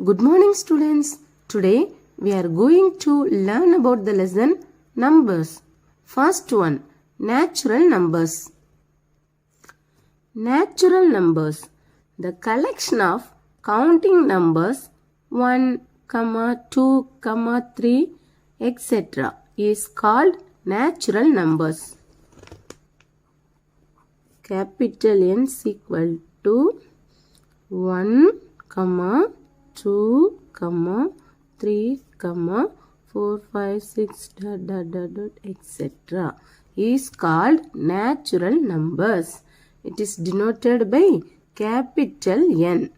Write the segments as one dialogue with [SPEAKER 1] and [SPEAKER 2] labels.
[SPEAKER 1] Good morning, students. Today we are going to learn about the lesson numbers. First one, natural numbers. Natural numbers, the collection of counting numbers 1, 2, 3, etc. is called natural numbers. Capital N is equal to 1, 2, 3, 4, 5, 6, etc. is called natural numbers. It is denoted by capital N.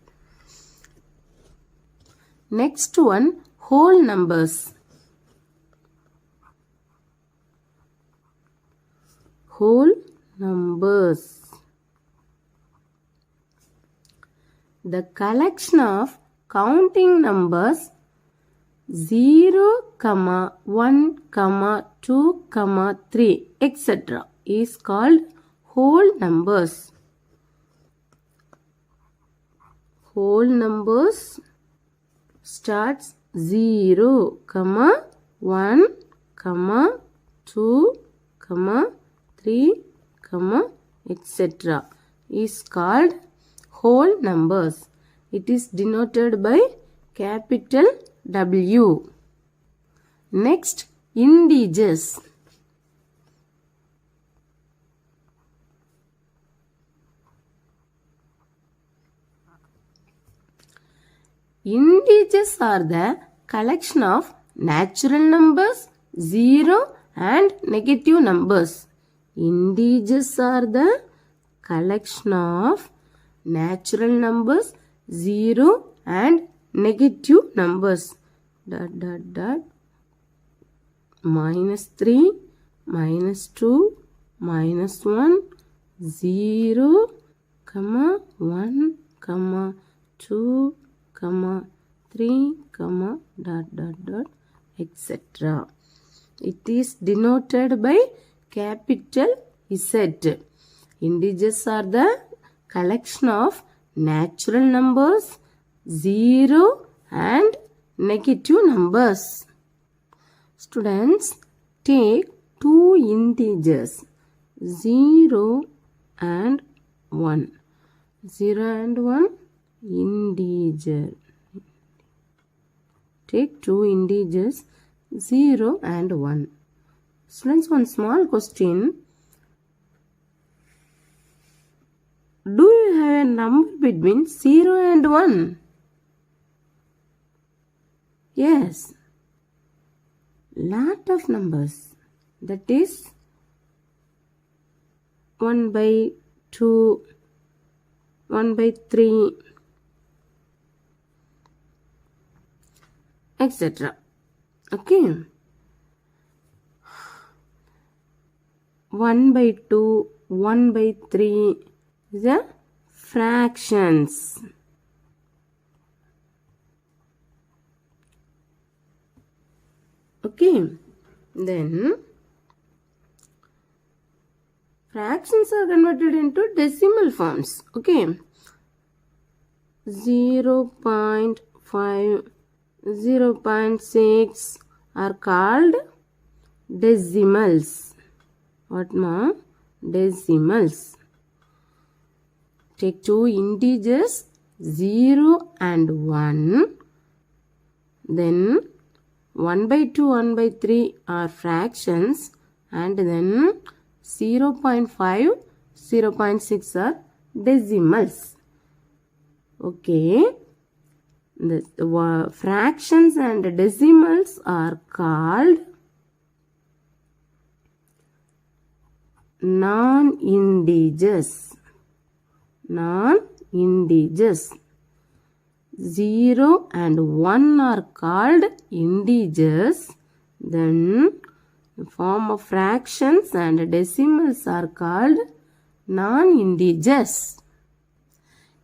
[SPEAKER 1] Next one, whole numbers. Whole numbers. The collection of counting numbers 0, 1, 2, 3, etc. is called whole numbers. Whole numbers starts 0, 1, 2, 3, etc. is called whole numbers. It is denoted by capital W. Next, integers. Integers are the collection of natural numbers, 0 and negative numbers. Integers are the collection of natural numbers, 0 and negative numbers. -3, -2, -1, 0, 1, 2, 3, etc. It is denoted by capital Z. Integers are the collection of natural numbers, 0 and negative numbers. Students, take two integers, 0 and 1. 0 and 1 integer. Take two integers, 0 and 1. Students, one small question. Do you have a number between 0 and 1? Yes. Lot of numbers. That is 1 by 2, 1 by 3, etc. Okay. 1 by 2, 1 by 3 is a fractions. Okay. Then fractions are converted into decimal forms. Okay. 0.5, 0.6 are called decimals. What ma? Decimals. Take two integers, 0 and 1. Then 1 by 2, 1 by 3 are fractions. And then 0.5, 0.6 are decimals. Okay. The fractions and decimals are called non-integers. Non-integers. 0 and 1 are called integers. Then the form of fractions and decimals are called non-integers.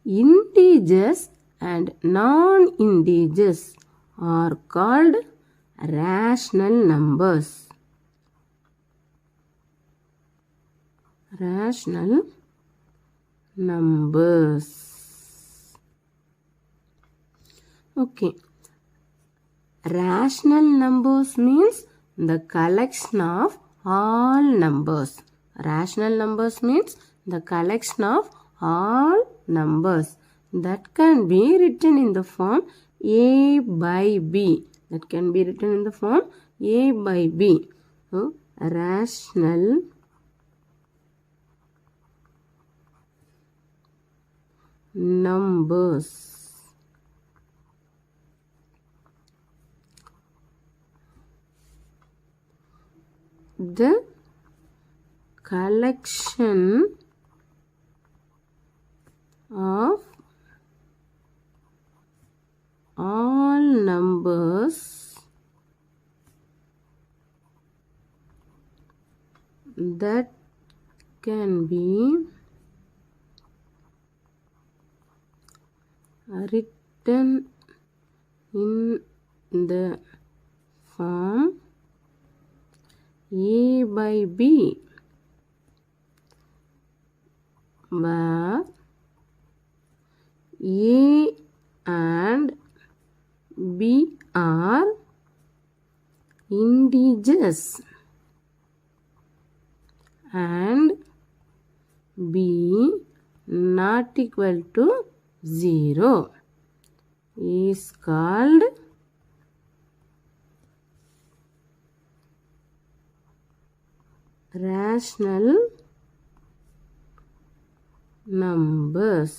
[SPEAKER 1] Integers and non-integers are called rational numbers. Rational numbers. Okay. Rational numbers means the collection of all numbers. Rational numbers means the collection of all numbers that can be written in the form A by B. That can be written in the form A by B. So, rational numbers. The collection of all numbers that can be written in the form A by B, where A and B are integers and B not equal to 0 is called rational numbers.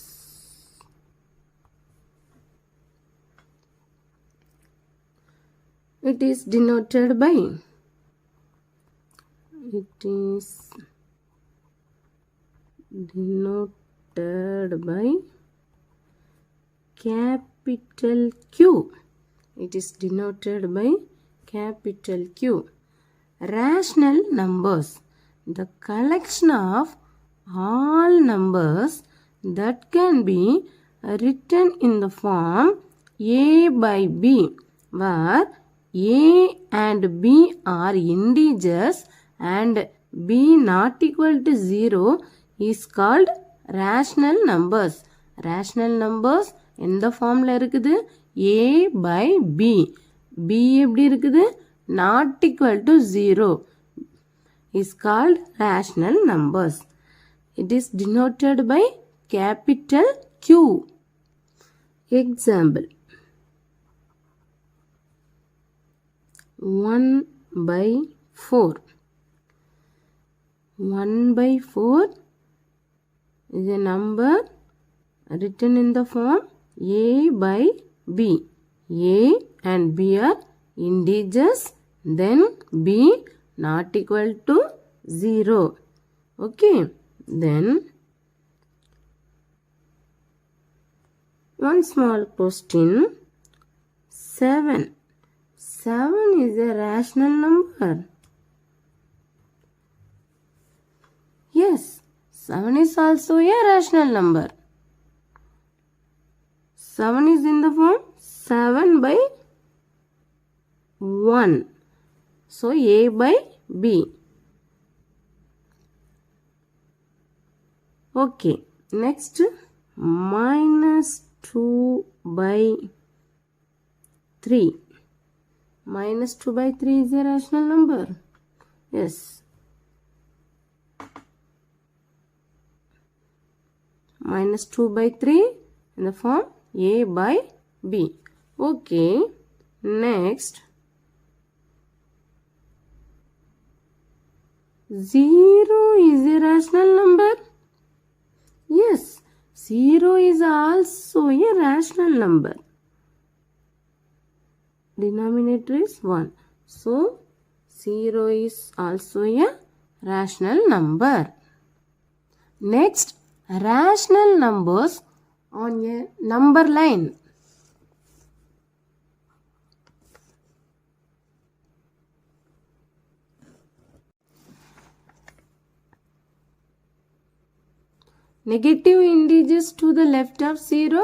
[SPEAKER 1] It is denoted by capital Q. It is denoted by capital Q. Rational numbers, the collection of all numbers that can be written in the form A by B, where A and B are integers and B not equal to 0 is called rational numbers. Rational numbers எந்த ஃபார்ம்ல இருக்குது? A by B. B எப்படி இருக்குது? Not equal to 0 is called rational numbers. It is denoted by capital Q. Example: 1 by 4. 1 by 4 is a number written in the form A by B. A and B are integers, then B not equal to 0. Okay, then one small question. 7. 7 is a rational number. Yes, 7 is also a rational number. 7 is in the form 7 by 1. So, A by B. Okay. Next, minus 2 by 3. Minus 2 by 3 is a rational number. Yes. Minus 2 by 3 in the form A by B. Okay. Next, 0 is a rational number. Yes, 0 is also a rational number. Denominator is 1. So, 0 is also a rational number. Next, rational numbers on a number line. Negative integers to the left of 0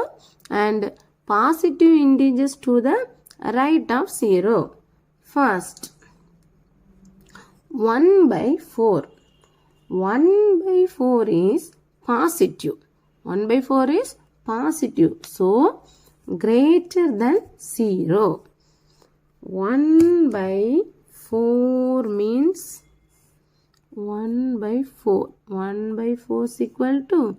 [SPEAKER 1] and positive integers to the right of 0. First, 1 by 4. 1 by 4 is positive. 1 by 4 is positive. So, greater than 0. 1 by 4 means 1 by 4. 1 by 4 is equal to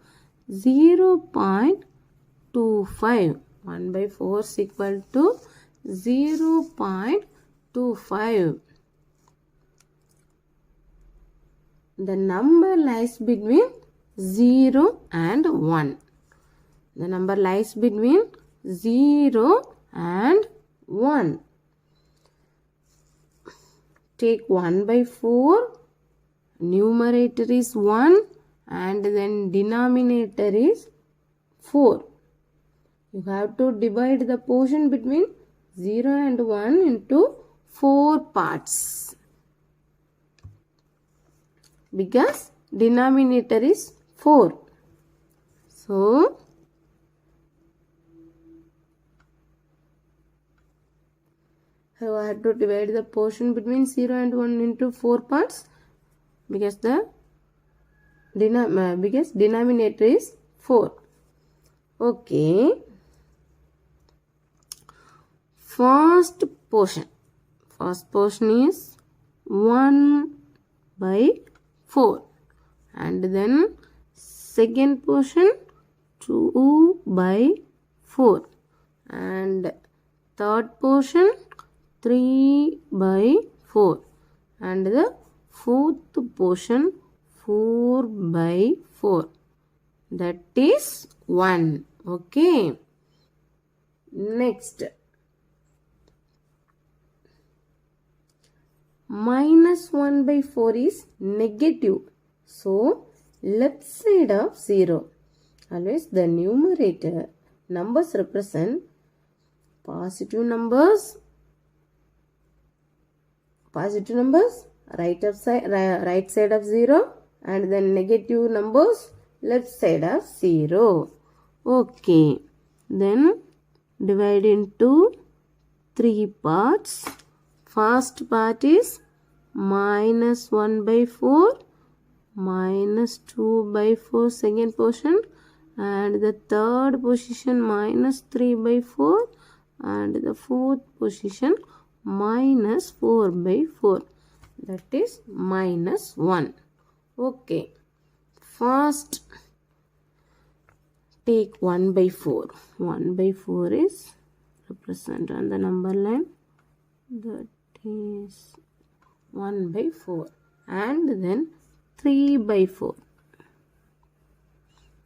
[SPEAKER 1] 0.25. 1 by 4 is equal to 0.25. The number lies between 0 and 1. The number lies between 0 and 1. Take 1 by 4. Numerator is 1 and then denominator is 4. You have to divide the portion between 0 and 1 into 4 parts. Because denominator is 4. So, I have to divide the portion between 0 and 1 into 4 parts because the denominator is 4. Okay. First portion is 1 by 4 and then second portion 2 by 4 and third portion 3 by 4 and the fourth portion 4 by 4, that is 1. Okay. Next, minus 1 by 4 is negative. So, left side of 0. Always the numerator numbers represent positive numbers, right side of 0 and then negative numbers left side of 0. Okay. Then divide into 3 parts. First part is minus 1 by 4, minus 2 by 4 second portion and the third position minus 3 by 4 and the fourth position minus 4 by 4, that is minus 1. Okay. First take 1 by 4. 1 by 4 is represented on the number line, that is 1 by 4 and then 3 by 4.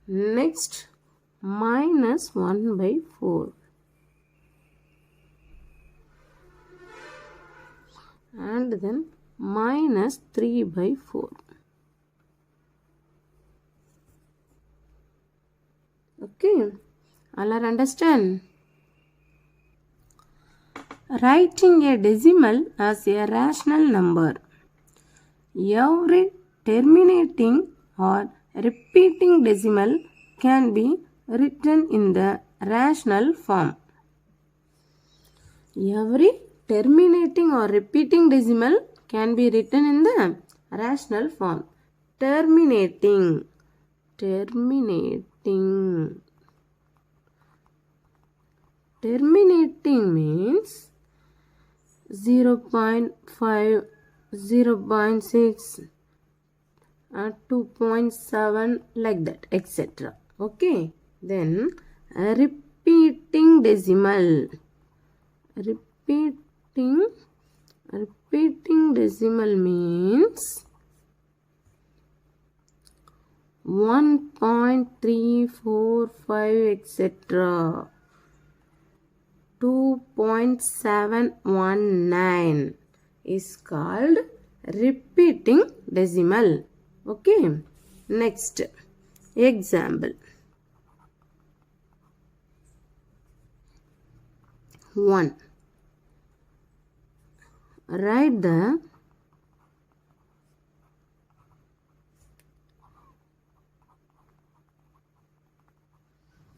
[SPEAKER 1] Next, minus 1 by 4 and then minus 3 by 4. Okay, all are understand? Writing a decimal as a rational number. Every terminating or repeating decimal can be written in the rational form. Every terminating or repeating decimal can be written in the rational form. Terminating means 0.5, 0.6, 2.7 like that, etc. Okay. Then repeating decimal. Repeating decimal means 1.345 etc. 2.719 is called repeating decimal. Okay. Next example. 1. Write the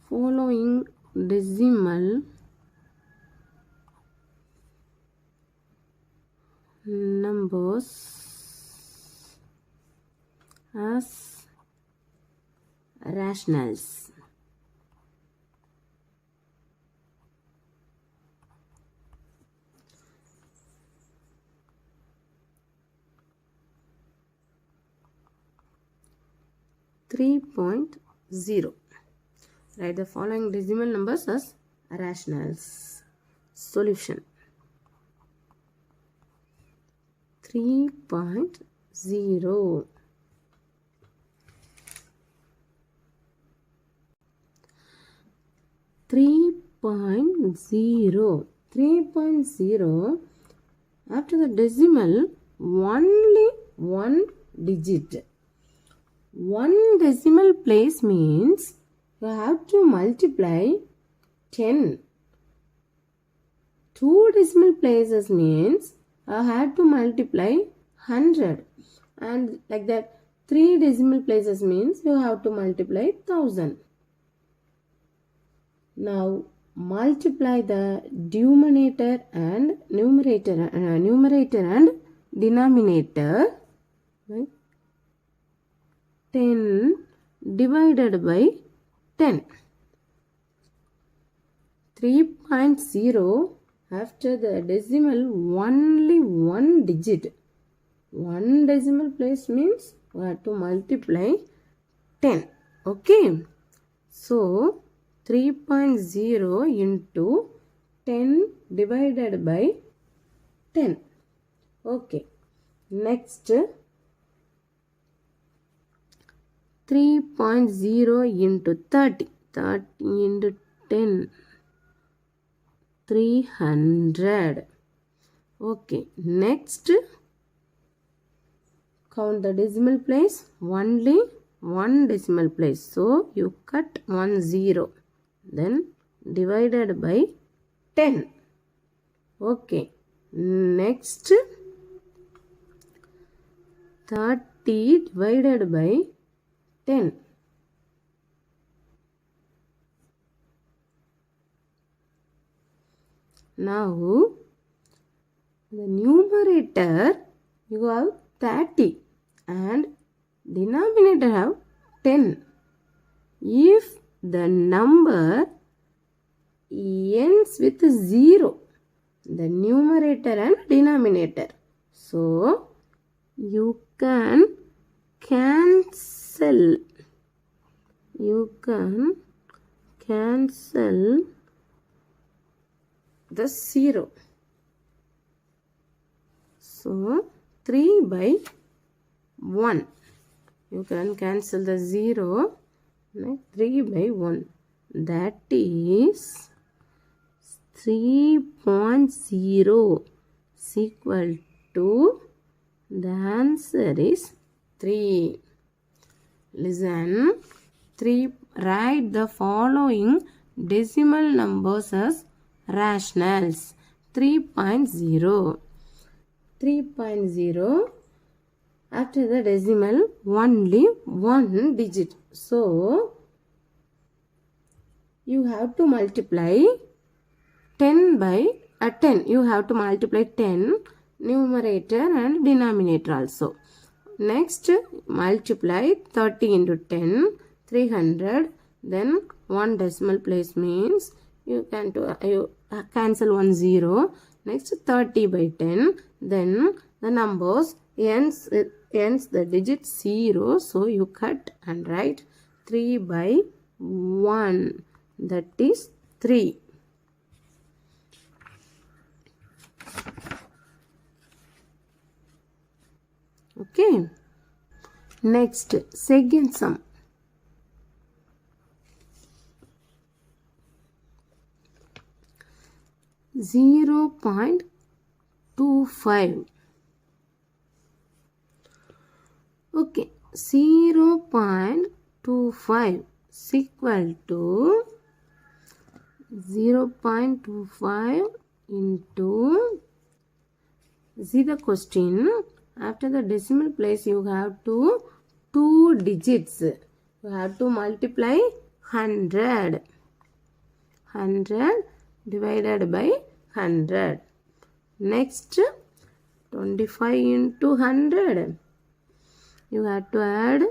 [SPEAKER 1] following decimal numbers as rationals. 3.0. Write the following decimal numbers as rationals. Solution 3.0. 3.0. After the decimal, only one digit. One decimal place means you have to multiply 10. Two decimal places means I have to multiply 100. And like that, three decimal places means you have to multiply 1000. Now multiply the numerator and denominator. Right? 10 divided by 10. 3.0. After the decimal, only one digit. One decimal place means we have to multiply 10. Okay. So 3.0 into 10 divided by 10. Okay. Next, 3.0 into 30. 30 into 10. 300. Okay. Next, count the decimal place. Only one decimal place. So, you cut 1 0. Then, divided by 10. Okay. Next, 30 divided by 10. Now, the numerator, you have 30 and denominator have 10. If the number ends with 0, the numerator and denominator, so you can cancel. The 0. So 3 by 1. You can cancel the 0. 3 by 1. That is 3.0 is equal to, the answer is 3. Listen. 3. Write the following decimal numbers as rationals. 3.0. 3.0. After the decimal, only one digit. So, you have to multiply 10 by 10. You have to multiply 10, numerator and denominator also. Next, multiply 30 into 10, 300. Then, one decimal place means you cancel 1 0. Next, 30 by 10. Then, the numbers ends the digit 0. So, you cut and write 3 by 1. That is 3. Okay. Next, second sum. Zero 0.25. Okay, 0.25 is equal to 0.25 into, see the question, after the decimal place you have to 2 digits. You have to multiply 100. 100 divided by 100. Next, 25 into 100. You have to add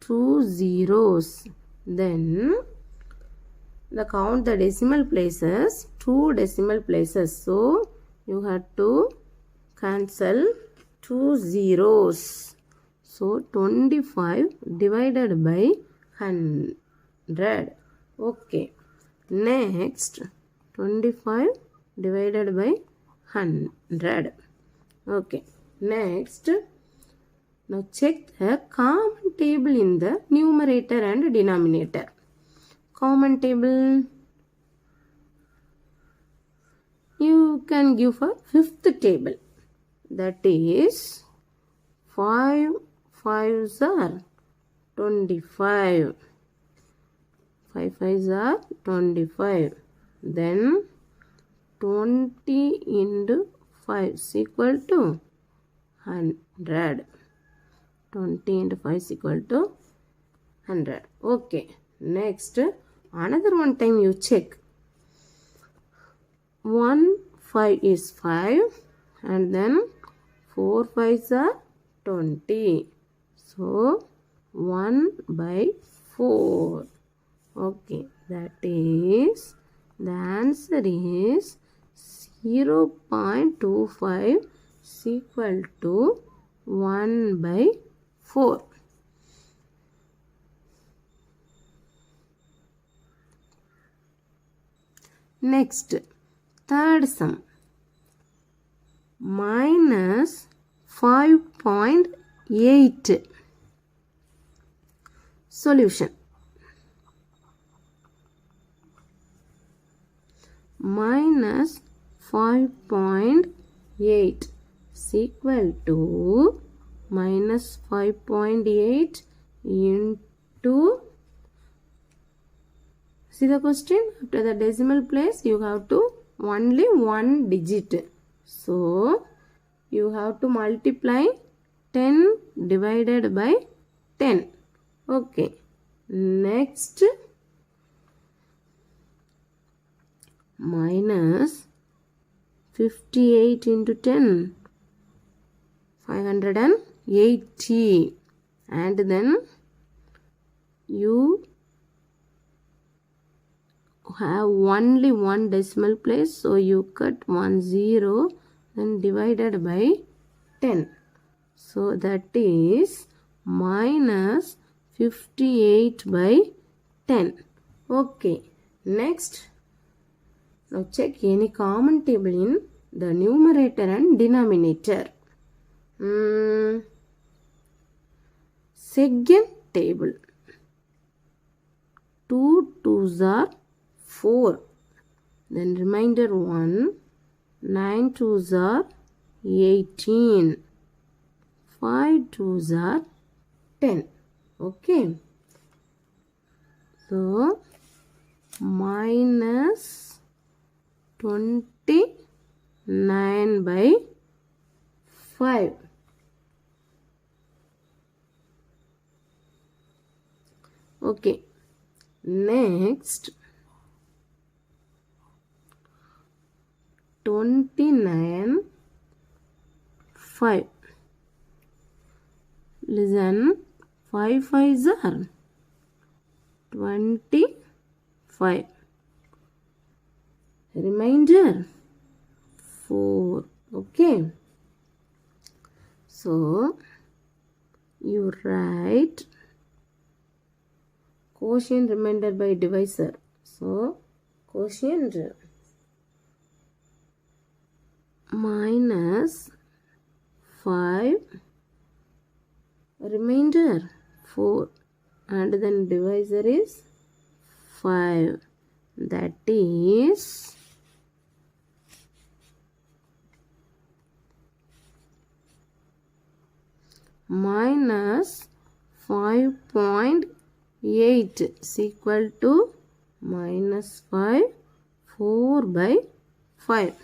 [SPEAKER 1] 2 zeros. Then, the count the decimal places, 2 decimal places. So, you have to cancel 2 zeros. So, 25 divided by 100. Okay. Next, 25 divided by 100. Okay. Next, now check the common table in the numerator and denominator. Common table you can give for fifth table. That is 5 5s are 25. 5 5s are 25. Then 20 into 5 is equal to 100. 20 into 5 is equal to 100. Okay. Next, another one time you check. 1 5 is 5 and then 4 5s are 20. So 1 by 4. Okay, that is the answer is 0.25 is equal to 1 by 4. Next, third sum. Minus 5.8. Solution. Minus 5.8 is equal to minus 5.8 into, see the question, after the decimal place you have to only one digit. So you have to multiply 10 divided by 10. Okay. Next, minus 58 into 10, 580. And then you have only one decimal place, so you cut 1 0, then divided by 10. So that is minus 58 by 10. Okay. Next, now check any common table in the numerator and denominator. Second table. 2 2s are 4. Then remainder 1. 9 2s are 18. 5 2s are 10. Okay. So, minus 29 by 5. Okay. Next, 29 5. Listen, 5 5s are 25. Remainder 4. Okay. So you write quotient remainder by divisor. So quotient minus 5, remainder 4, and then divisor is 5. That is minus 5.8 is equal to minus 5, 4 by 5.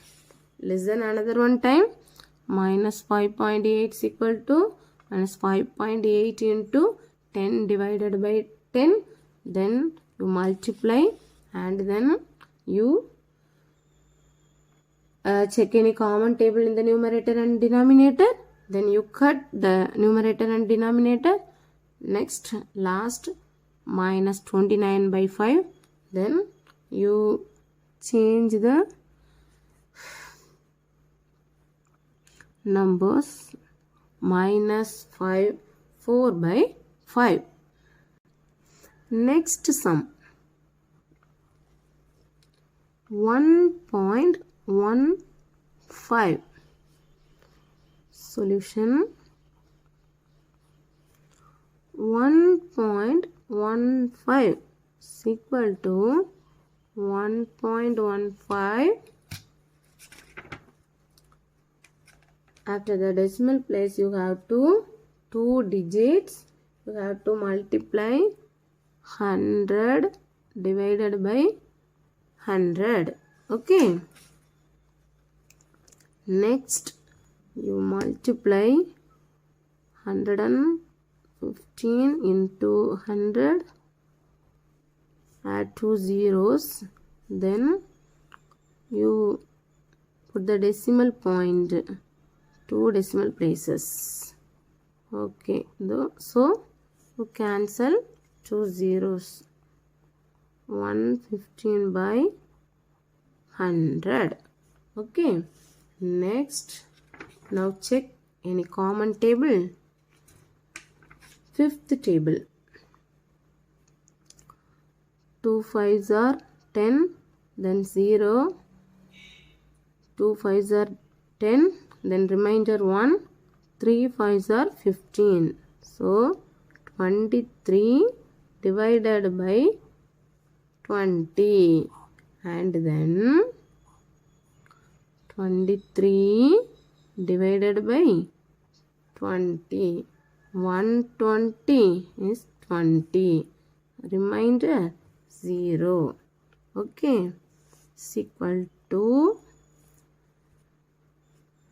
[SPEAKER 1] Listen another one time. Minus 5.8 is equal to minus 5.8 into 10 divided by 10. Then you multiply and then you check any common table in the numerator and denominator. Then you cut the numerator and denominator. Next, last, minus 29 by 5. Then you change the numbers. Minus 5, 4 by 5. Next sum. 1.15. Solution. 1.15 is equal to 1.15. After the decimal place, you have to 2 digits. You have to multiply 100 divided by 100. Okay. Next, you multiply 115 into 100. Add 2 zeros. Then you put the decimal point. 2 decimal places. Okay, so you cancel 2 zeros. 115 by 100. Okay, next, now check any common table. Fifth table. 2 5s are 10, then 0. 2 5s are 10, then remainder 1. 3 5s are 15. So 23 divided by 20, and then 23 divided by 20. 120 is 20. Remainder 0. Okay, is equal to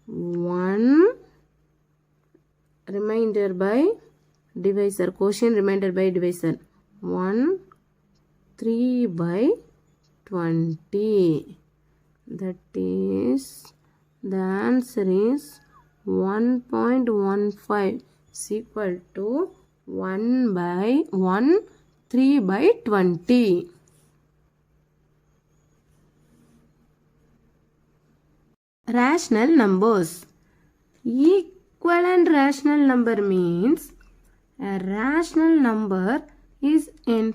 [SPEAKER 1] 1 remainder by divisor, quotient remainder by divisor. 1 3 by 20. That is, the answer is 1.15 is equal to 3 by 20. Rational numbers. Equivalent rational number means a rational number is in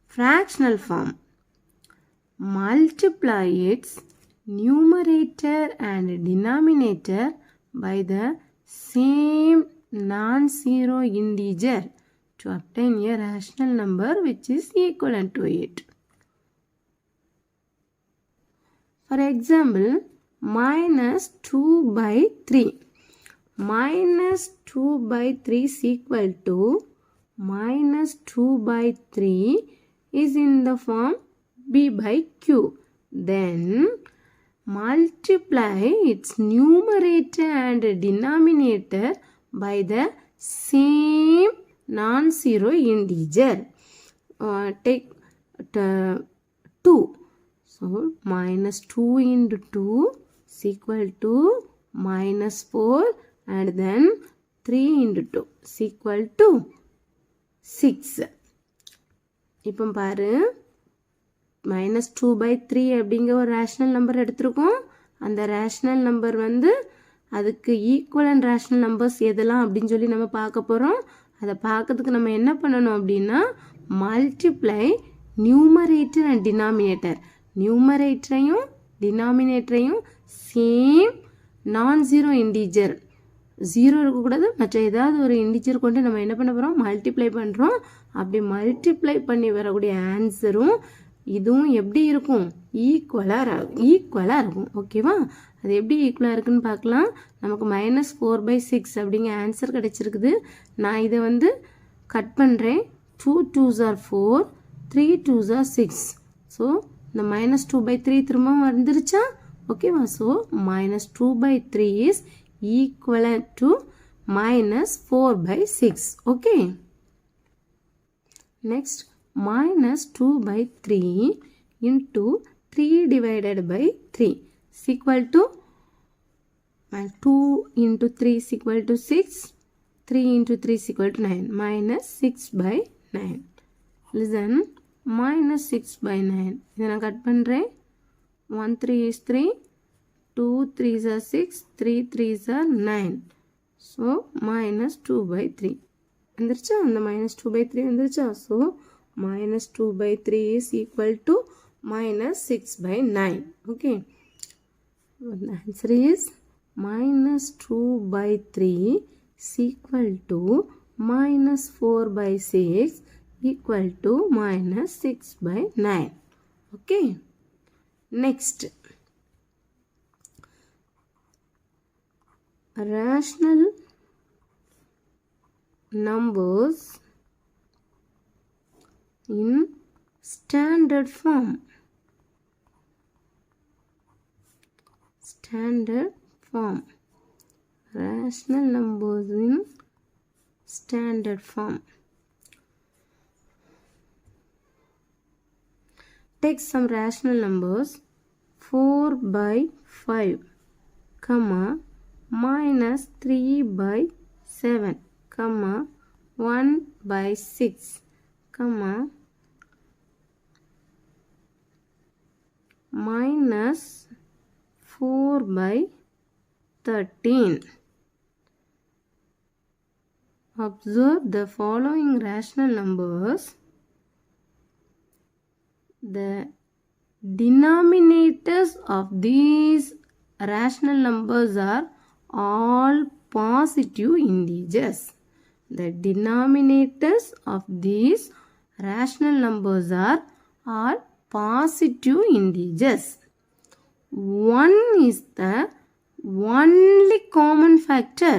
[SPEAKER 1] fractional form. Multiply its numerator and denominator by the same non-zero integer to obtain a rational number which is equivalent to it. For example, minus 2 by 3. Minus 2 by 3 is equal to minus 2 by 3 is in the form b by q. Then multiply its numerator and denominator by the same non-zero integer. Take 2. So minus 2 into 2 is equal to minus 4, and then 3 into 2 is equal to 6. இப்போ பாரு, minus 2 by 3 அப்படிங்கிற ஒரு rational number எடுத்திருக்கோம். அந்த rational number வந்து அதுக்கு equivalent rational numbers எதெல்லாம் அப்படின்னு சொல்லி நம்ம பார்க்க போகிறோம். அதை பார்க்கறதுக்கு நம்ம என்ன பண்ணணும் அப்படின்னா, மல்டிப்ளை நியூமரேட்டர் அண்ட் டினாமினேட்டர். நியூமரேட்டரையும் டினாமினேட்டரையும் சேம் நான்-ஜீரோ இன்டிஜர், ஜீரோ இருக்கக்கூடாது, மற்ற ஏதாவது ஒரு இன்டிஜர் கொண்டு நம்ம என்ன பண்ண போகிறோம், மல்டிப்ளை பண்ணுறோம். அப்படி மல்டிப்ளை பண்ணி வரக்கூடிய ஆன்சரும் இதுவும் எப்படி இருக்கும், ஈக்குவலாக இருக்கும். ஓகேவா, அது எப்படி ஈக்குவலாக இருக்குன்னு பார்க்கலாம். நமக்கு minus 4/6 அப்படிங்கிற ஆன்சர் கிடச்சிருக்குது. நான் இதை வந்து கட் பண்ணுறேன். 2 2s are 4, 3 2s are 6. So இந்த minus 2/3 திரும்பவும் வந்துருச்சா? ஓகேவா, so minus 2/3 is equivalent to minus 4/6. Okay. Next, minus 2/3 into 3 divided by 3 is equal to 2 into 3 is equal to 6. 3 into 3 is equal to 9. Minus 6/9. Listen, minus 6/9. இதை நான் cut பண்ணுறேன். 1 3 is 3. 2 3s are 6. 3 3s are 9. So minus 2/3 வந்துருச்சா? அந்த minus 2/3 வந்துருச்சா? So minus 2 by 3 is equal to minus 6 by 9. Okay. The answer is minus 2 by 3 is equal to minus 4 by 6 equal to minus 6 by 9. Okay. Next. Rational numbers in standard form. Standard form. Rational numbers in standard form. Take some rational numbers. 4 by 5, comma, minus 3 by 7, comma, 1 by 6, comma, minus 4 by 13. Observe the following rational numbers. The denominators of these rational numbers are all positive integers. The denominators of these rational numbers are all positive integers. 1 is the only common factor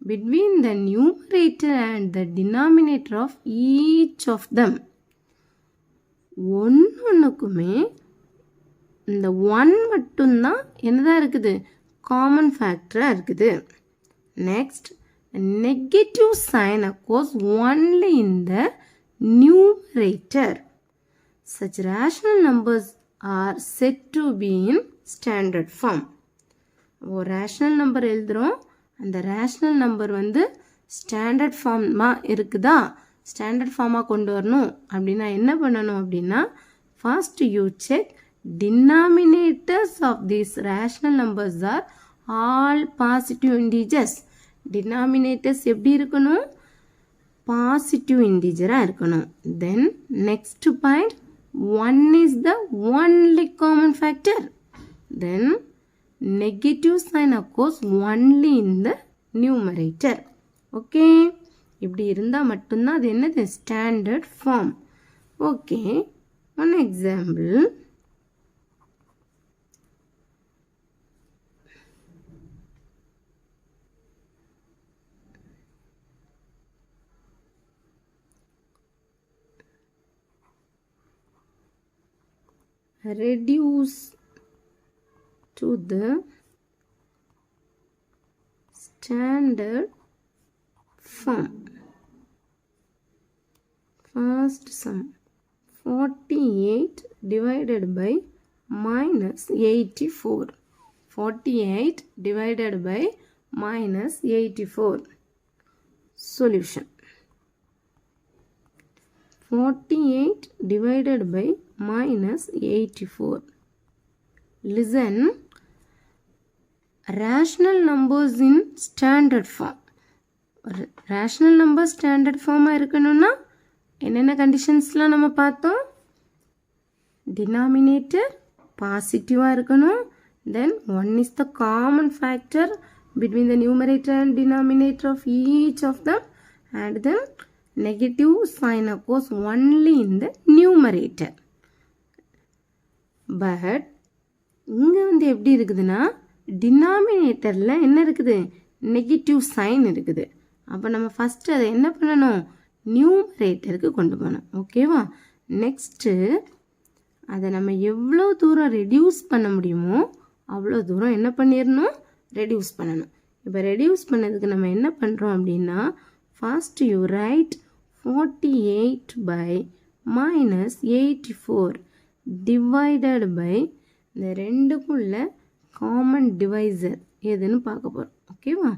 [SPEAKER 1] between the numerator and the denominator of each of them. ஒன்றுக்குமே இந்த 1 மட்டும்தான் என்னதான் இருக்குது, common ஃபேக்டராக இருக்குது. Next, negative sign occurs only in the numerator. Such rational numbers are said to be in standard form. ஒரு rational number எழுதுகிறோம், அந்த ரேஷ்னல் நம்பர் வந்து ஸ்டாண்டர்ட் ஃபார்மாக இருக்குதா, ஸ்டாண்டர்ட் ஃபார்மாக கொண்டு வரணும் அப்படின்னா என்ன பண்ணணும் அப்படின்னா, first you check denominators of these rational numbers are all positive integers. denominators எப்படி இருக்கணும், பாசிட்டிவ் இன்டிஜராக இருக்கணும். Then next point, 1 is the only common factor. then negative sign occurs only in the numerator. Okay, இப்படி இருந்தால் மட்டும்தான் அது என்னது, standard form. Okay, one example. reduce to the standard form. First sum, 48 divided by minus 84. 48 divided by minus 84. Solution. 48 divided by minus 84. Listen. Rational numbers in standard form. Rational numbers standard form இருக்கணும்னா என்னென்ன கண்டிஷன்ஸ்லாம் நம்ம பார்த்தோம், denominator பாசிட்டிவாக இருக்கணும். தென் 1 is the common factor between the numerator and denominator of each of them, and then negative sign occurs only in the numerator. But இங்கே வந்து எப்படி இருக்குதுன்னா, டினாமினேட்டரில் என்ன இருக்குது, நெகட்டிவ் சைன் இருக்குது. அப்போ நம்ம ஃபஸ்ட்டு அதை என்ன பண்ணணும், நியூமரேட்டருக்கு கொண்டு போகணும். ஓகேவா. நெக்ஸ்ட்டு அதை நம்ம எவ்வளோ தூரம் ரெடியூஸ் பண்ண முடியுமோ அவ்வளோ தூரம் என்ன பண்ணிடணும், ரெடியூஸ் பண்ணணும். இப்போ ரெடியூஸ் பண்ணதுக்கு நம்ம என்ன பண்ணுறோம் அப்படின்னா, first you right 48 by minus 84 divided by இந்த ரெண்டுக்குள்ள காமன் டிவைசர் எதுன்னு பார்க்க போகிறோம். ஓகேவா.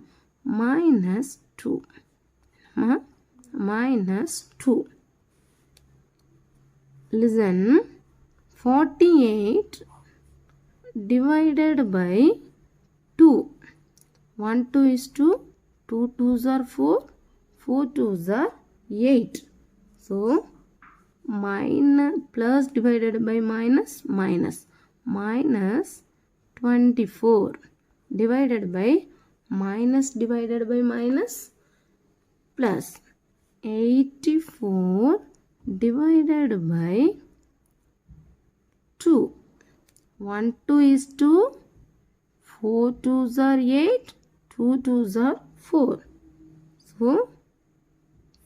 [SPEAKER 1] Minus 2 minus 2. Listen, 48 divided by 2. 1 2 is 2, 2 2s are 4, 4 2s are 8. So minus plus divided by minus minus 24 divided by minus plus 84 divided by 2. 1 2 is 2, 4 2s are 8, 2 2s are 4. So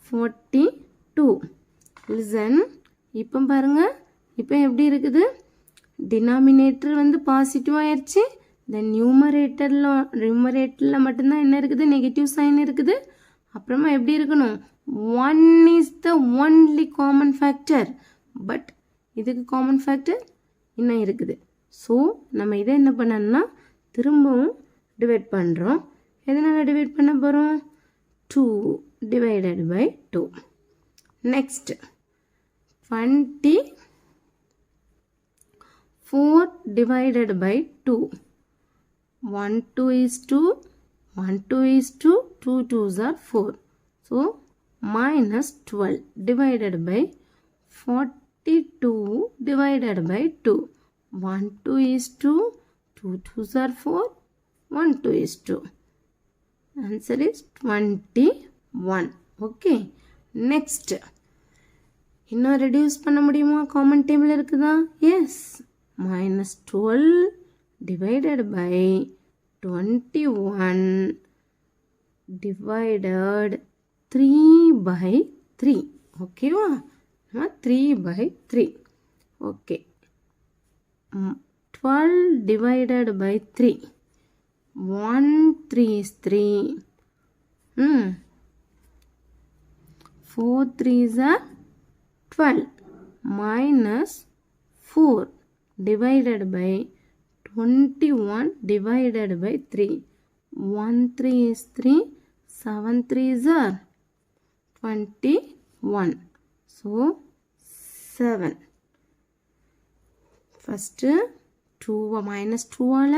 [SPEAKER 1] 42. Listen. இப்போ பாருங்க, இப்போ எப்படி இருக்குது? Denominator வந்து positive ஆயிடுச்சு. தென் நியூமரேட்டரில் மட்டும்தான் என்ன இருக்குது? நெகட்டிவ் சைன் இருக்குது. அப்புறமா எப்படி இருக்கணும்? 1 is the only common factor. But இதுக்கு காமன் ஃபேக்டர் இன்னும் இருக்குது. ஸோ நம்ம இதை என்ன பண்ணணும்னா திரும்பவும் டிவைட் பண்ணுறோம். எதனால் டிவைட் பண்ண போகிறோம்? 2 divided by 2. Next 24 divided by 2. 1 2 is 2, 1 2 is 2, 2 2s are 4. So minus 12 divided by 42 divided by 2. 1 2 is 2, 2 2s are 4, 1 2 is 2. Answer is 21. Okay. Next. இன்னும் ரெடியூஸ் பண்ண முடியுமா? காமன் டேபிள் இருக்குதா? S. minus 12 divided by 21 divided 3 by 3. ஓகேவா? 3 by 3. Okay. 12 divided by 3. 1 3 is 3. 4 3s are 12 minus 4 divided by 21 divided by 3. 1 3 is 3. 7 3s are 21. So 7. First 2 minus 2 ஆல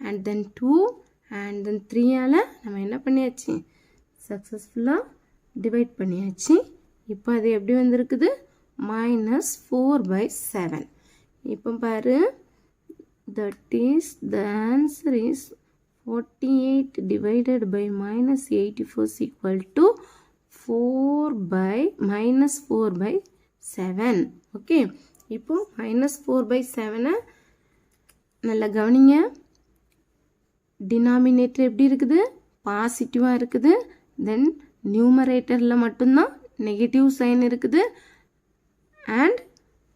[SPEAKER 1] and then 2 and then 3 ஆல நம்ம என்ன பண்ணியாச்சு? சக்ஸஸ்ஃபுல்லாக டிவைட் பண்ணியாச்சு. இப்போ அது எப்படி வந்திருக்குது? minus 4 by 7. இப்போ பாரு, that is the answer is 48 divided by minus 84 is equal to 4 by minus 4 by 7. Okay. இப்போ minus 4 by 7 நல்லா கவனிங்க. டினாமினேட்டர் எப்படி இருக்குது? பாசிட்டிவாக இருக்குது. தென் நியூமரேட்டரில் மட்டும்தான் நெகட்டிவ் சைன் இருக்குது. அண்ட்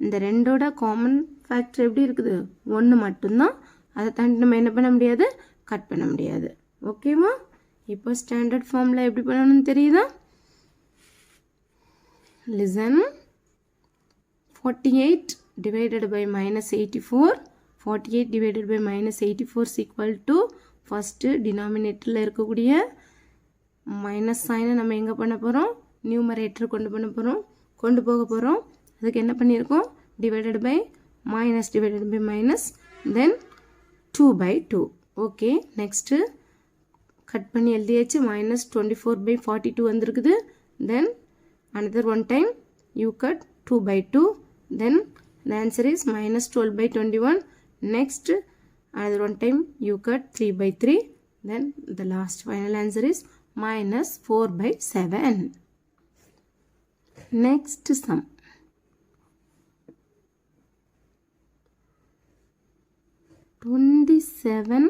[SPEAKER 1] இந்த ரெண்டோட காமன் ஃபேக்டர் எப்படி இருக்குது? 1 மட்டும்தான். அதை தாண்டி நம்ம என்ன பண்ண முடியாது? கட் பண்ண முடியாது. ஓகேவா? இப்போ ஸ்டாண்டர்ட் ஃபார்மில் எப்படி பண்ணணும்னு தெரியுதா? Listen. 48 divided by minus 84. 48 divided by minus 84 is equal to first டினாமினேட்டரில் இருக்கக்கூடிய மைனஸ் சைனை நம்ம எங்கே பண்ண போகிறோம்? நியூமரேட்டர் கொண்டு போக போகிறோம். அதுக்கு என்ன பண்ணியிருக்கோம்? Divided by minus then 2 by 2. Okay. Next cut பண்ணி எழுதியாச்சு. minus 24 by 42 வந்திருக்குது. தென் another one time you cut 2 by 2. then the answer is minus 12 by 21. next another one time you cut 3 by 3. then the last final answer is minus 4 by 7. next sum. 27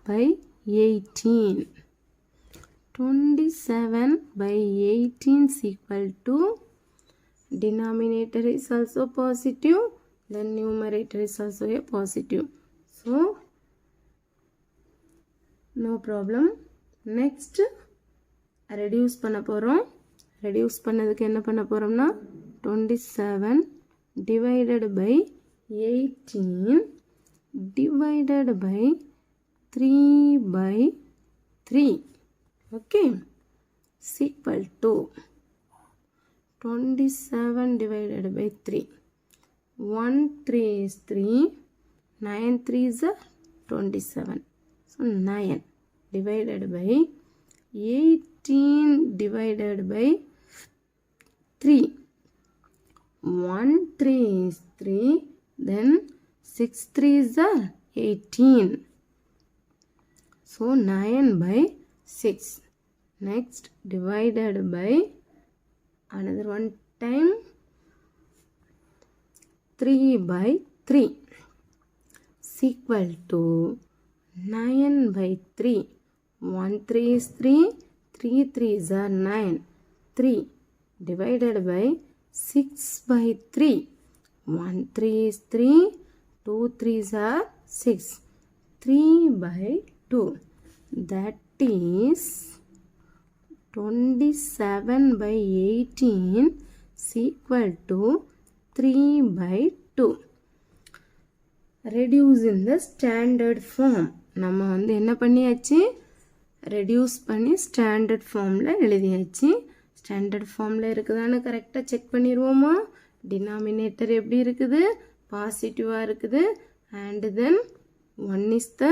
[SPEAKER 1] by 18. 27 by 18 is equal to, denominator is also positive, then numerator is also a positive. So no problem. next reduce பண்ண போகிறோம். reduce பண்ணதுக்கு என்ன பண்ண போகிறோம்னா 27 divided by 18 divided by 3 by 3. okay, is equal to 27 divided by 3. 1 3 is 3. 9 3 is 27. So 9 divided by 18 divided by 3. 1 3 is 3, then 6 3s are 18. So 9 by 6. Next divided by another one time 3 by 3 is equal to 9 by 3. 1 3 is 3, 3 3s are 9. 3 divided by 6 by 3. 1 3 is 3, 2 3s are 6. 3 by 2. That is 27 by 18 is equal to 3 by 2. Reduce in the standard form. நம்ம வந்து என்ன பண்ணியாச்சு, reduce பண்ணி standard ஃபார்மில் எழுதியாச்சு. Standard ஃபார்மில் இருக்குதான்னு கரெக்டாக செக் பண்ணிடுவோமா. டினாமினேட்டர் எப்படி இருக்குது, பாசிட்டிவாக இருக்குது. And then 1 is the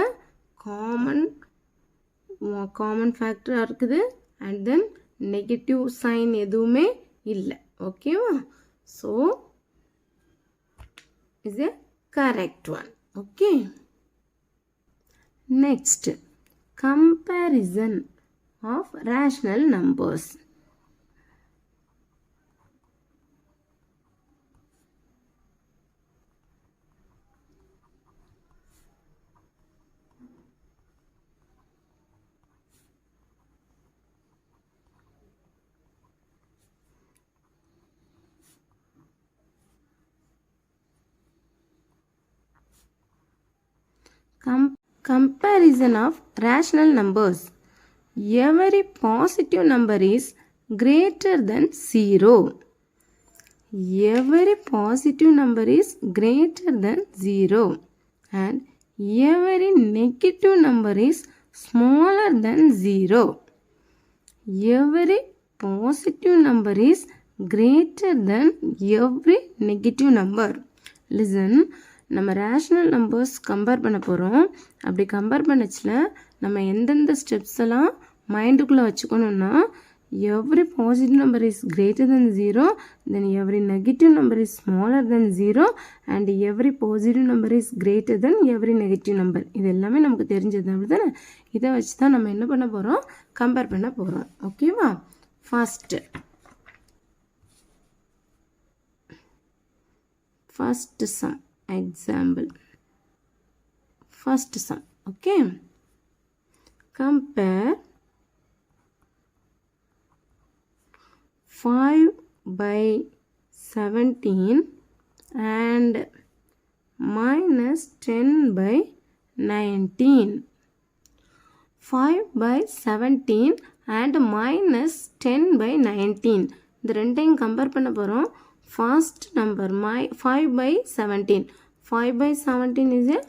[SPEAKER 1] common ஃபேக்டராக இருக்குது. அண்ட் தென் நெகட்டிவ் சைன் எதுவுமே இல்லை. ஓகேவா. So is a correct one. Okay. Next, comparison of rational numbers. Comparison of rational numbers. Every positive number is greater than 0. Every positive number is greater than 0. And every negative number is smaller than 0. Every positive number is greater than every negative number. Listen. நம்ம rational numbers compare பண்ண போகிறோம். அப்படி compare பண்ணச்சில் நம்ம எந்தெந்த steps எல்லாம் மைண்டுக்குள்ளே வச்சுக்கணுன்னா, every positive number is greater than 0, then every negative number is smaller than 0, and every positive number is greater than every negative number. இது எல்லாமே நமக்கு தெரிஞ்சது அப்படி தானே. இதை வச்சு தான் நம்ம என்ன பண்ண போகிறோம், கம்பேர் பண்ண போகிறோம். ஓகேவா. First sum example. First sum. Okay. Compare 5 by 17 and minus 10 by 19. 5 by 17 and minus 10 by 19. இந்த ரெண்டையும் கம்பேர் பண்ண போகிறோம். First number 5 by 17. 5 by 17 is a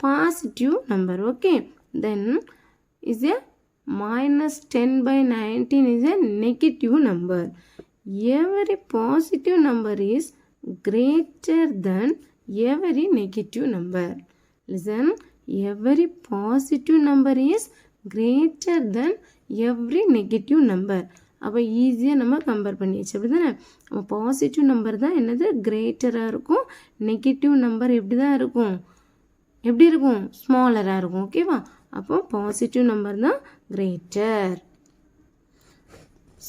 [SPEAKER 1] positive number. Okay. Then is a minus 10 by 19 is a negative number. Every positive number is greater than every negative number. Listen. Every positive number is greater than every negative number. அப்போ ஈஸியாக நம்ம compare பண்ணியாச்சு. அப்படி தானே. நம்ம positive number தான் என்னது கிரேட்டராக இருக்கும். நெகட்டிவ் நம்பர் எப்படி தான் இருக்கும், எப்படி இருக்கும், ஸ்மாலராக இருக்கும். ஓகேவா. அப்போ பாசிட்டிவ் நம்பர் தான் greater.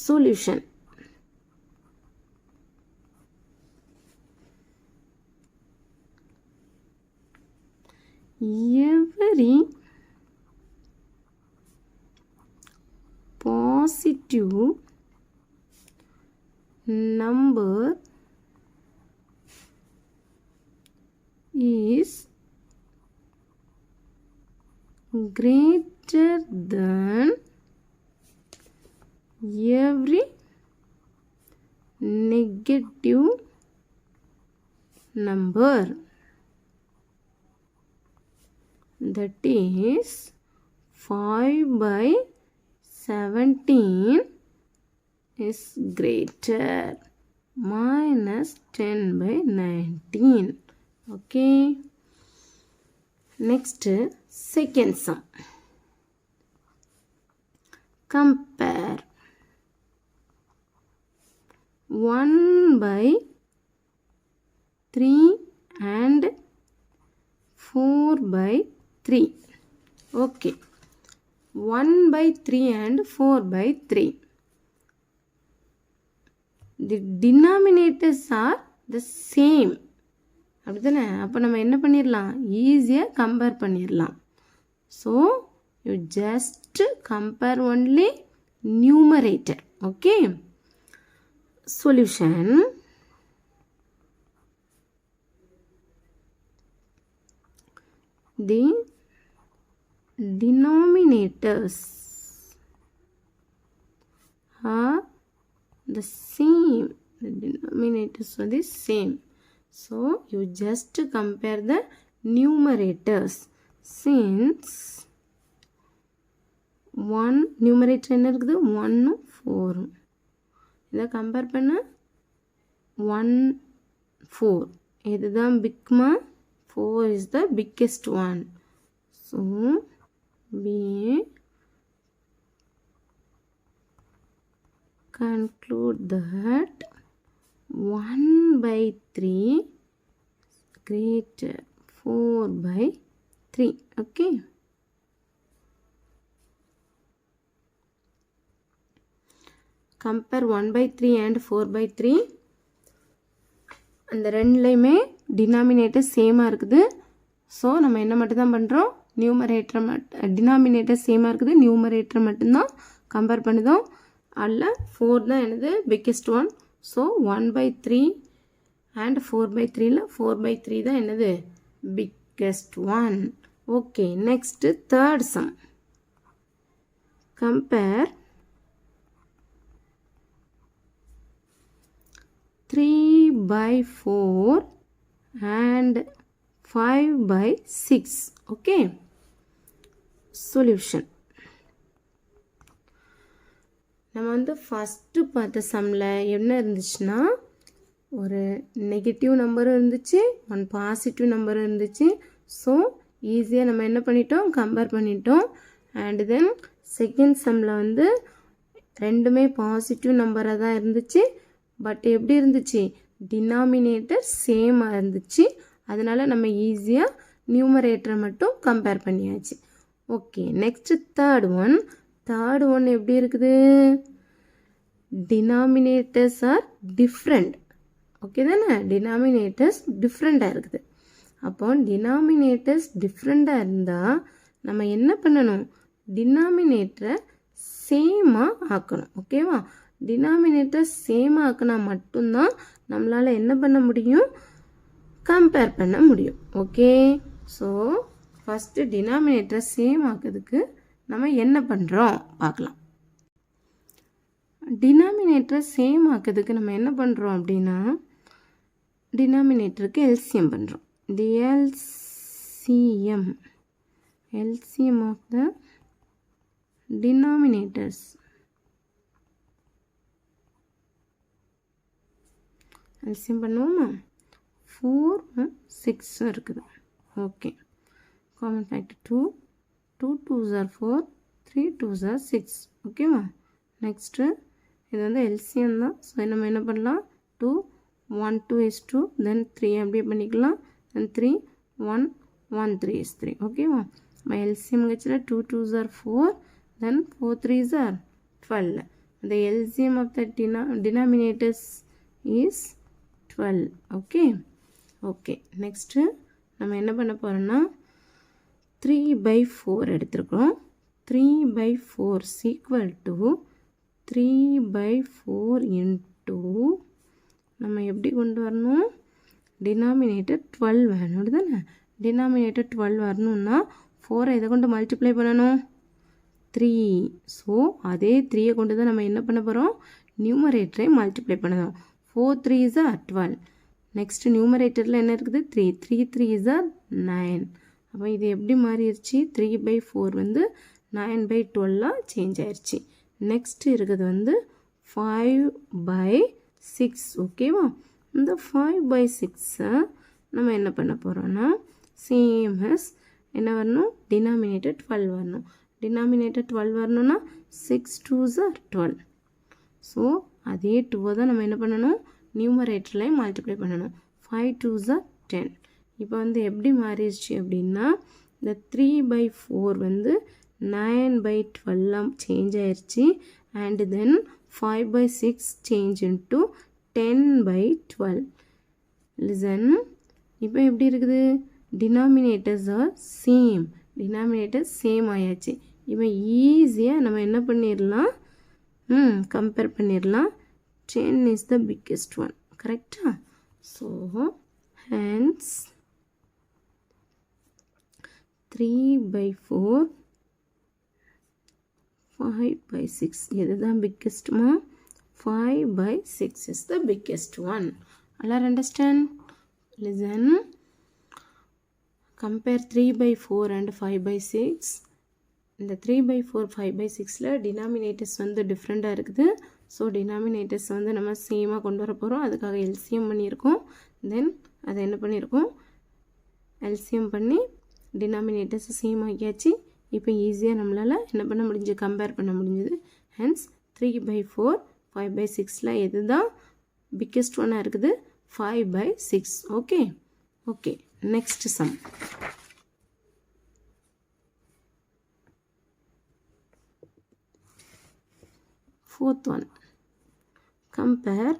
[SPEAKER 1] Solution. every positive number is greater than every negative number. That is 5 by 17 is greater minus 10 by 19. Okay. Next, second sum. Compare 1 by 3 and 4 by 3. Okay. 1 by 3 and 4 by 3. The denominators are the same. அப்படிதானே? அப்போ நம்ம என்ன பண்ணிடலாம்? ஈஸியாக compare பண்ணிடலாம். So you just compare only numerator. Okay. Solution. The denominators are the same. The denominators are the same. So you just compare the numerators. Since 1 numerator என்ன இருக்குது? 1 4. இதை கம்பேர் பண்ண 1 4. இதுதான் பிக்மா. 4 is the biggest one. So we conclude that 1 by 3 greater 4 by 3. Okay. Compare 1 by 3 and 4 by 3. அந்த ரெண்டுலையுமே denominator சேமாக இருக்குது. So நம்ம என்ன மட்டும் தான் பண்ணுறோம்? நியூமரேட்டர் டினாமினேட்டர் சேமாக இருக்குது, நியூமரேட்டர் மட்டும்தான் கம்பேர் பண்ணுதோம். அதில் 4 தான் என்னது biggest one. So 1 by 3 and 4 by 3ல 4 by 3 தான் என்னது biggest one. Okay, next third sum. Compare 3 by 4 and 5 by 6. Okay. Solution. நம்ம வந்து ஃபஸ்ட்டு பார்த்த சம்மில் என்ன இருந்துச்சுன்னா, ஒரு நெகட்டிவ் நம்பரும் இருந்துச்சு, ஒன் பாசிட்டிவ் நம்பரும் இருந்துச்சு. ஸோ ஈஸியாக நம்ம என்ன பண்ணிட்டோம்? கம்பேர் பண்ணிட்டோம். அண்ட் தென் செகண்ட் சம்மில் வந்து ரெண்டுமே பாசிட்டிவ் நம்பராக தான் இருந்துச்சு. பட் எப்படி இருந்துச்சு? டினாமினேட்டர் சேமாக இருந்துச்சு. அதனால் நம்ம ஈஸியாக நியூமரேட்டரை மட்டும் கம்பேர் பண்ணியாச்சு. Okay, next third one. Third one எப்படி இருக்குது? Denominators are different. ஓகே தானே? டினாமினேட்டர்ஸ் டிஃப்ரெண்ட்டாக இருக்குது. அப்போ டினாமினேட்டர்ஸ் டிஃப்ரெண்ட்டாக இருந்தால் நம்ம என்ன பண்ணணும்? டினாமினேட்டரை சேமாக ஆக்கணும். ஓகேவா? டினாமினேட்டர் சேமாக ஆக்கினா மட்டும்தான் நம்மளால் என்ன பண்ண முடியும்? கம்பேர் பண்ண முடியும். ஓகே, ஸோ ஃபஸ்ட்டு டினாமினேட்டரை சேம் ஆக்கிறதுக்கு நம்ம என்ன பண்ணுறோம் பார்க்கலாம். டினாமினேட்டரை சேம் ஆக்கிறதுக்கு நம்ம என்ன பண்ணுறோம் அப்படின்னா, டினாமினேட்டருக்கு எல்சிஎம் பண்ணுறோம். The LCM of the denominators. LCM பண்ணுவோமா? 4 6 இருக்குது. Okay, common factor 2. 2 2s are 4, 3 2s are 6. ஓகேவா? நெக்ஸ்ட்டு இது வந்து எல்சிஎம் தான். ஸோ நம்ம என்ன பண்ணலாம்? 2 1 2 is 2, தென் 3 அப்படியே பண்ணிக்கலாம். தென் 3 1 1 3 is 3. ஓகேவா? நம்ம எல்சிஎம் வச்சுல 2 2s are 4, தென் 4 3s are 12. the LCM of the denominators is 12. Okay okay, next நம்ம என்ன பண்ண போகிறோம்னா 3 by 4 எடுத்துருக்கோம். 3 by 4 is equal to 3 by 4 into நம்ம எப்படி கொண்டு வரணும்? டினாமினேட்டர் 12 வேணும் தானே? டினாமினேட்டர் 12 வரணும்னா 4 இதை கொண்டு மல்டிப்ளை பண்ணணும் 3. ஸோ அதே 3 கொண்டு தான் நம்ம என்ன பண்ண போகிறோம்? நியூமரேட்டரை மல்டிப்ளை பண்ணணும். 4 3s are 12. நெக்ஸ்ட் நியூமரேட்டரில் என்ன இருக்குது? 3 3 3s are 9. அப்போ இது எப்படி மாறிடுச்சு? 3 by 4 வந்து 9 by 12 சேஞ்ச் ஆயிடுச்சு. நெக்ஸ்ட் இருக்குது வந்து 5 by 6. ஓகேவா? இந்த 5 by 6 நம்ம என்ன பண்ண போகிறோம்னா, சேம் as என்ன வரணும்? டினாமினேட்டர் 12 வரணும். டினாமினேட்டர் 12 வரணும்னா 6 2s are 12. ஸோ அதே 2 தான் நம்ம என்ன பண்ணணும்? நியூமரேட்டரில் மல்டிப்ளை பண்ணணும். 5 2s are 10. இப்போ வந்து எப்படி மாறிடுச்சு அப்படின்னா இந்த 3/4 வந்து 9/12 சேஞ்ச் ஆயிடுச்சு and then 5/6 change into 10/12. listen, இப்போ எப்படி இருக்குது denominators are same, denominators same ஆயாச்சு. இப்போ ஈஸியாக நம்ம என்ன பண்ணிடலாம், கம்பேர் பண்ணிடலாம். 10 is the biggest one, correct? So hence 3/4 5/6 எதுதான் biggest மா? 5/6 is the biggest one. All understand? Listen, compare 3/4 and 5/6. இந்த 3/4 5/6ல denominators வந்து டிஃப்ரெண்ட்டாக இருக்குது. ஸோ டினாமினேட்டர்ஸ் வந்து நம்ம சேமாக கொண்டு வர போகிறோம். அதுக்காக எல்சிஎம் பண்ணியிருக்கோம். தென் அதை என்ன பண்ணியிருக்கோம், எல்சிஎம் பண்ணி டினாமினேட்டர்ஸ் சேம் ஆகியாச்சு. இப்போ ஈஸியாக நம்மளால் என்ன பண்ண முடிஞ்சு, கம்பேர் பண்ண முடிஞ்சுது. ஹென்ஸ் 3/4 5/6ல் எது தான் பிக்கெஸ்ட் ஒன்னாக இருக்குது? 5/6. Okay okay, next sum. Fourth one, compare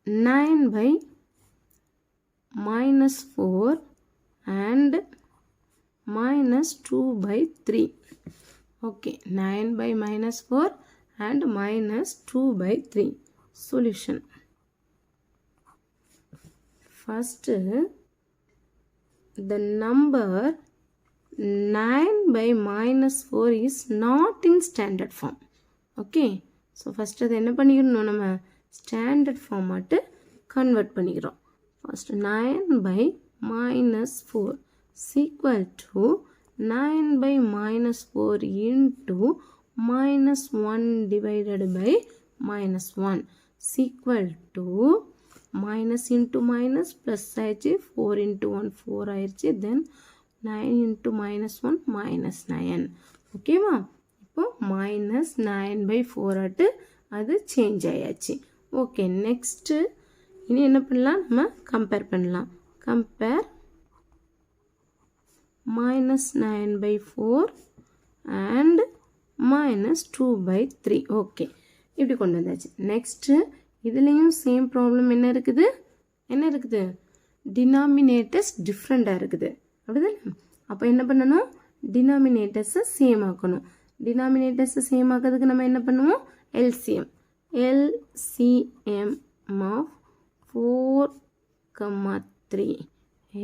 [SPEAKER 1] 9/-4 and -2/3. okay, 9/-4 and -2/3. solution. First, the number 9/-4 is not in standard form. okay, so first அது என்ன பண்ணிக்கணும், நம்ம ஸ்டாண்டர்ட் ஃபார்மாட்டு கன்வெர்ட் பண்ணிக்கிறோம். First 9/-4 equal to 9/-4 into -1 divided by -1 equal to minus into minus plus ஆயிடுச்சு, 4 into 1 4 ஆயிடுச்சு, then 9 into -1 -9. ஓகேவா? இப்போ -9/4 ஆட்டு அது சேஞ்ச் ஆயாச்சு. ஓகே, நெக்ஸ்ட்டு இனி என்ன பண்ணலாம், நம்ம கம்பேர் பண்ணலாம். Compare -9/4 and -2/3. ஓகே, இப்படி கொண்டு வந்தாச்சு. நெக்ஸ்ட்டு இதுலேயும் சேம் ப்ராப்ளம் என்ன இருக்குது, டினாமினேட்டர்ஸ் டிஃப்ரெண்ட்டாக இருக்குது. அப்படிதானே? அப்போ என்ன பண்ணணும், டினாமினேட்டர்ஸை சேம் ஆக்கணும். டினாமினேட்டர்ஸை சேம் ஆக்கிறதுக்கு நம்ம என்ன பண்ணுவோம், LCM of 4,3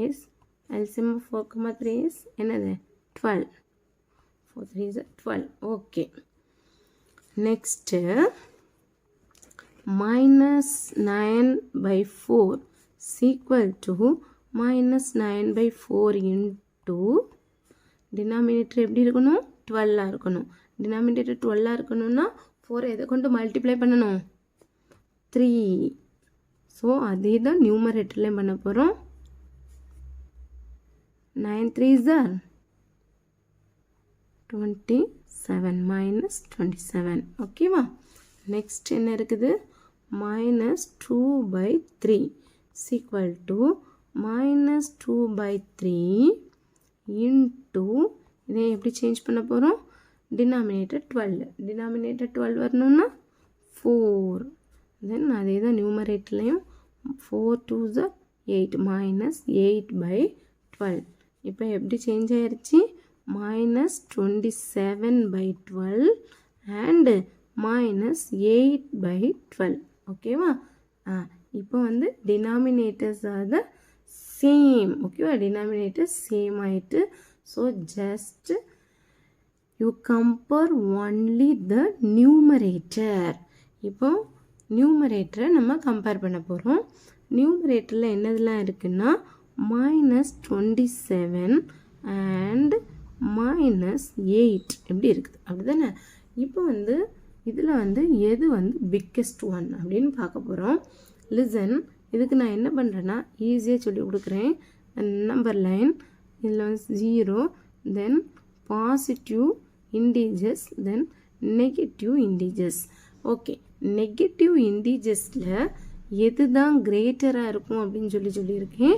[SPEAKER 1] is LCM of 4,3 is என்னது 12. 4 3 is 12. Okay, next -9/4 equal to -9/4 into denominator எப்படி இருக்கணும், 12 இருக்கணும். denominator 12 இருக்கணும்னா 4 எதை கொண்டு மல்டிப்ளை பண்ணணும், 3. ஸோ அதே தான் நியூமரேட்டர்லேயும் பண்ண போகிறோம். 9 3s are 27 -27. ஓகேவா? நெக்ஸ்ட் என்ன இருக்குது, -2/3 equal to -2/3 into இதை எப்படி சேஞ்ச் பண்ண போகிறோம், டினாமினேட்டர் 12. டினாமினேட்டர் 12 வரணும்னா 4. தென் அதே தான் நியூமரேட்டர்லையும் 4 2s are 8 -8/12. இப்போ எப்படி சேஞ்ச் ஆயிடுச்சு, -27/12 and -8/12. ஓகேவா? இப்போ வந்து டினாமினேட்டர்ஸ் ஆர் த சேம். ஓகேவா? டினாமினேட்டர்ஸ் சேம் ஆயிட்டு. So just you compare only the numerator. இப்போ நியூமரேட்டரை நம்ம கம்பேர் பண்ண போகிறோம். நியூமரேட்டரில் என்னதெல்லாம் இருக்குன்னா -27 and -8 எப்படி இருக்குது, அப்படி தானே? இப்போ வந்து இதில் வந்து எது வந்து பிக்கெஸ்ட் ஒன் அப்படின்னு பார்க்க போகிறோம். லிசன், இதுக்கு நான் என்ன பண்ணுறேன்னா ஈஸியாக சொல்லி கொடுக்குறேன். நம்பர் லைன் இதில் வந்து 0, then positive integers, then negative integers. Okay, நெகட்டிவ் இன்டீஜர்ஸில் எது தான் கிரேட்டராக இருக்கும் அப்படின்னு சொல்லியிருக்கேன்.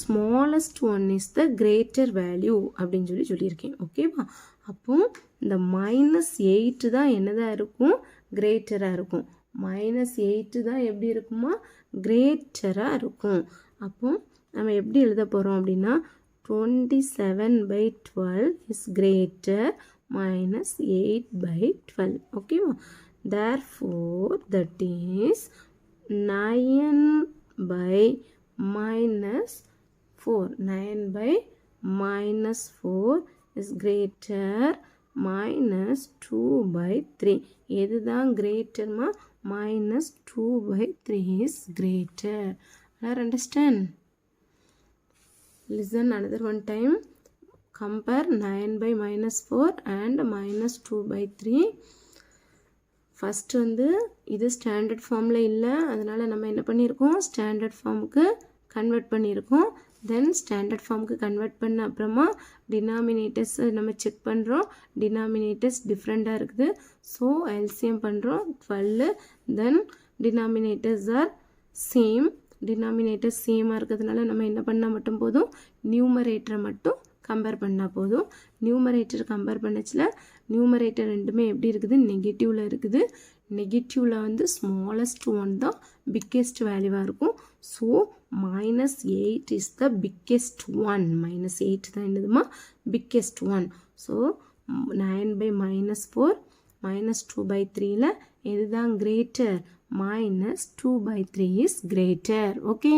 [SPEAKER 1] Smallest one is the greater value அப்படின்னு சொல்லியிருக்கேன். ஓகேவா? அப்போ இந்த -8 தான் என்னதான் இருக்கும், கிரேட்டராக இருக்கும். -8 தான் எப்படி இருக்குமா, கிரேட்டராக இருக்கும். அப்போ நம்ம எப்படி எழுத போகிறோம் அப்படின்னா 27/12 is greater -8/12. ஓகேவா? Therefore, that is 9/-4. 9/-4 is greater -2/3. எதுதான் greaterமா, -2/3 is greater. Understand? Listen another one time. Compare 9/-4 and -2/3. First வந்து இது ஸ்டாண்டர்ட் ஃபார்மில் இல்லை, அதனால் நம்ம என்ன பண்ணியிருக்கோம், ஸ்டாண்டர்ட் ஃபார்முக்கு கன்வெர்ட் பண்ணியிருக்கோம். தென் ஸ்டாண்டர்ட் ஃபார்முக்கு கன்வெர்ட் பண்ண அப்புறமா டினாமினேட்டர்ஸ் நம்ம செக் பண்ணுறோம். டினாமினேட்டர்ஸ் டிஃப்ரெண்ட்டாக இருக்குது. ஸோ எல்சிஎம் பண்ணுறோம் 12. தென் டினாமினேட்டர்ஸ் ஆர் சேம். டினாமினேட்டர்ஸ் சேமாக இருக்கிறதுனால நம்ம என்ன பண்ணால் மட்டும் போதும், நியூமரேட்டரை மட்டும் கம்பேர் பண்ணால் போதும். நியூமரேட்டர் கம்பேர் பண்ணச்சில் நியூமரேட்டர் ரெண்டுமே எப்படி இருக்குது, நெகட்டிவில் இருக்குது. நெகட்டிவில் வந்து ஸ்மாலஸ்ட் ஒன் தான் பிக்கெஸ்ட் வேல்யூவாக இருக்கும். So -8 is the biggest one. -8 தான் என்னதுமா, பிக்கெஸ்ட் ஒன். ஸோ 9/-4 -2/3ல் எது தான் கிரேட்டர், -2/3 இஸ் கிரேட்டர். ஓகே.